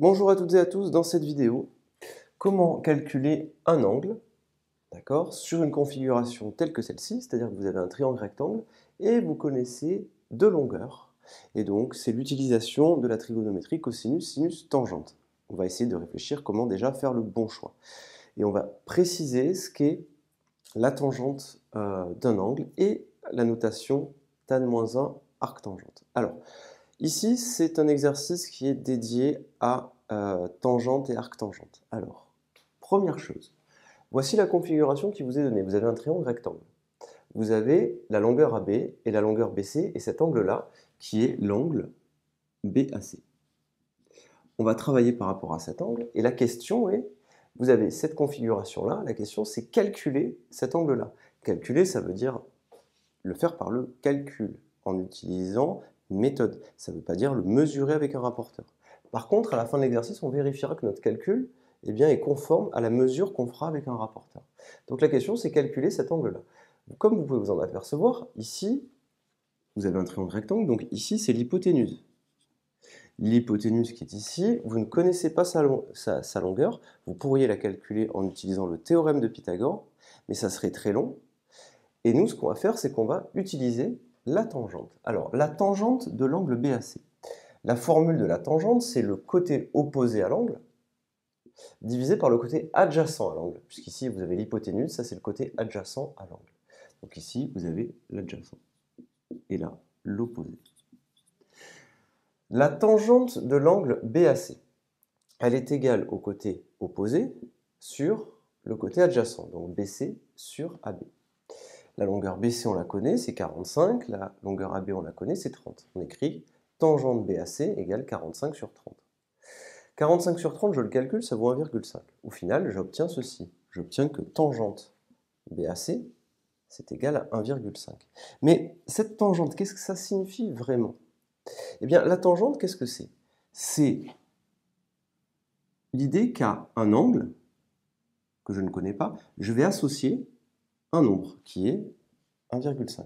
Bonjour à toutes et à tous, dans cette vidéo, comment calculer un angle, d'accord, sur une configuration telle que celle-ci, c'est-à-dire que vous avez un triangle rectangle et vous connaissez deux longueurs. Et donc, c'est l'utilisation de la trigonométrie cosinus, sinus, tangente. On va essayer de réfléchir comment déjà faire le bon choix. Et on va préciser ce qu'est la tangente d'un angle et la notation tan-1 arc tangente. Alors, ici, c'est un exercice qui est dédié à tangente et arc tangente. Alors, première chose, voici la configuration qui vous est donnée. Vous avez un triangle rectangle. Vous avez la longueur AB et la longueur BC, et cet angle-là, qui est l'angle BAC. On va travailler par rapport à cet angle, et la question est, vous avez cette configuration-là, la question c'est calculer cet angle-là. Calculer, ça veut dire le faire par le calcul, en utilisant une méthode. Ça ne veut pas dire le mesurer avec un rapporteur. Par contre, à la fin de l'exercice, on vérifiera que notre calcul est conforme à la mesure qu'on fera avec un rapporteur. Donc la question, c'est calculer cet angle-là. Comme vous pouvez vous en apercevoir, ici, vous avez un triangle rectangle, donc ici, c'est l'hypoténuse. L'hypoténuse qui est ici, vous ne connaissez pas sa longueur, vous pourriez la calculer en utilisant le théorème de Pythagore, mais ça serait très long. Et nous, ce qu'on va faire, c'est qu'on va utiliser la tangente. Alors, la tangente de l'angle BAC. La formule de la tangente, c'est le côté opposé à l'angle divisé par le côté adjacent à l'angle. Puisqu'ici, vous avez l'hypoténuse, ça c'est le côté adjacent à l'angle. Donc ici, vous avez l'adjacent. Et là, l'opposé. La tangente de l'angle BAC, elle est égale au côté opposé sur le côté adjacent. Donc BC sur AB. La longueur BC, on la connaît, c'est 45. La longueur AB, on la connaît, c'est 30. On écrit tangente BAC égale 45 sur 30. 45 sur 30, je le calcule, ça vaut 1,5. Au final, j'obtiens ceci. J'obtiens que tangente BAC, c'est égal à 1,5. Mais cette tangente, qu'est-ce que ça signifie vraiment? Eh bien, la tangente, qu'est-ce que c'est? C'est l'idée qu'à un angle, que je ne connais pas, je vais associer un nombre qui est 1,5.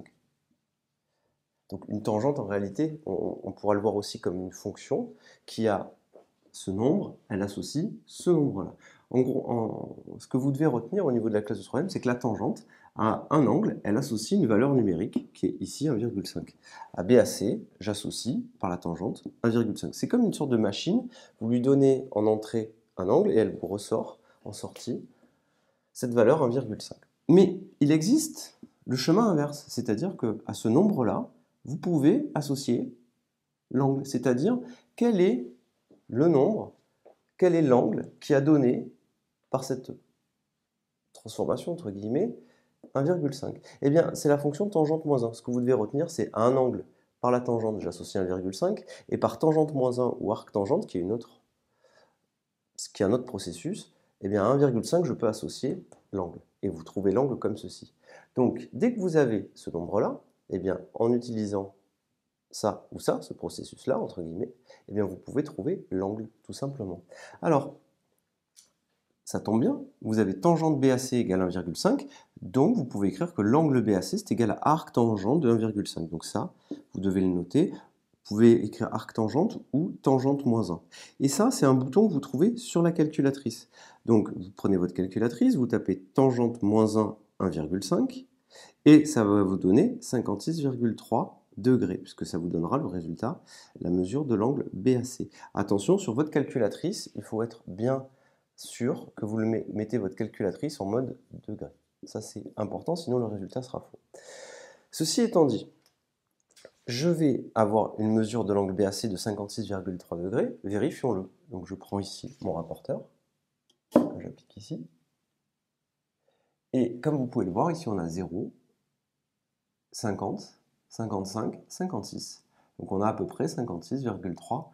Donc une tangente, en réalité, on pourra le voir aussi comme une fonction qui a ce nombre, elle associe ce nombre-là. En gros, ce que vous devez retenir au niveau de la classe de troisième, c'est que la tangente à un angle, elle associe une valeur numérique qui est ici 1,5. À BAC, j'associe par la tangente 1,5. C'est comme une sorte de machine, vous lui donnez en entrée un angle et elle vous ressort en sortie cette valeur 1,5. Mais il existe le chemin inverse, c'est-à-dire qu'à ce nombre-là, vous pouvez associer l'angle, c'est-à-dire quel est le nombre, quel est l'angle qui a donné, par cette transformation, entre guillemets, 1,5. Eh bien, c'est la fonction tangente moins 1. Ce que vous devez retenir, c'est à un angle, par la tangente, j'associe 1,5, et par tangente moins 1 ou arc tangente, qui est un autre processus, eh bien à 1,5, je peux associer l'angle. Et vous trouvez l'angle comme ceci. Donc, dès que vous avez ce nombre-là, eh bien, en utilisant ça ou ça, ce processus-là, entre guillemets, eh bien, vous pouvez trouver l'angle, tout simplement. Alors, ça tombe bien, vous avez tangente BAC égale 1,5, donc vous pouvez écrire que l'angle BAC, c'est égal à arc tangente de 1,5. Donc ça, vous devez le noter. Vous pouvez écrire arc tangente ou tangente moins 1. Et ça, c'est un bouton que vous trouvez sur la calculatrice. Donc, vous prenez votre calculatrice, vous tapez tangente moins 1, 1,5, et ça va vous donner 56,3 degrés, puisque ça vous donnera le résultat, la mesure de l'angle BAC. Attention, sur votre calculatrice, il faut être bien sûr que vous mettez votre calculatrice en mode degré. Ça, c'est important, sinon le résultat sera faux. Ceci étant dit, je vais avoir une mesure de l'angle BAC de 56,3 degrés. Vérifions-le. Donc, je prends ici mon rapporteur, que j'applique ici. Et comme vous pouvez le voir, ici on a 0, 50, 55, 56. Donc on a à peu près 56,3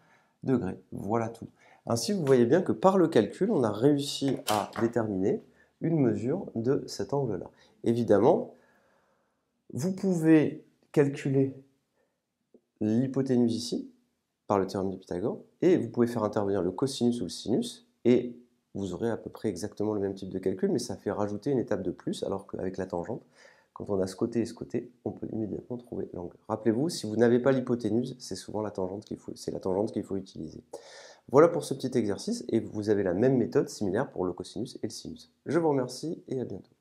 degrés. Voilà tout. Ainsi, vous voyez bien que par le calcul, on a réussi à déterminer une mesure de cet angle-là. Évidemment, vous pouvez calculer l'hypoténuse ici, par le théorème de Pythagore, et vous pouvez faire intervenir le cosinus ou le sinus, et vous aurez à peu près exactement le même type de calcul, mais ça fait rajouter une étape de plus, alors qu'avec la tangente, quand on a ce côté et ce côté, on peut immédiatement trouver l'angle. Rappelez-vous, si vous n'avez pas l'hypoténuse, c'est souvent la tangente qu'il faut utiliser. Voilà pour ce petit exercice et vous avez la même méthode similaire pour le cosinus et le sinus. Je vous remercie et à bientôt.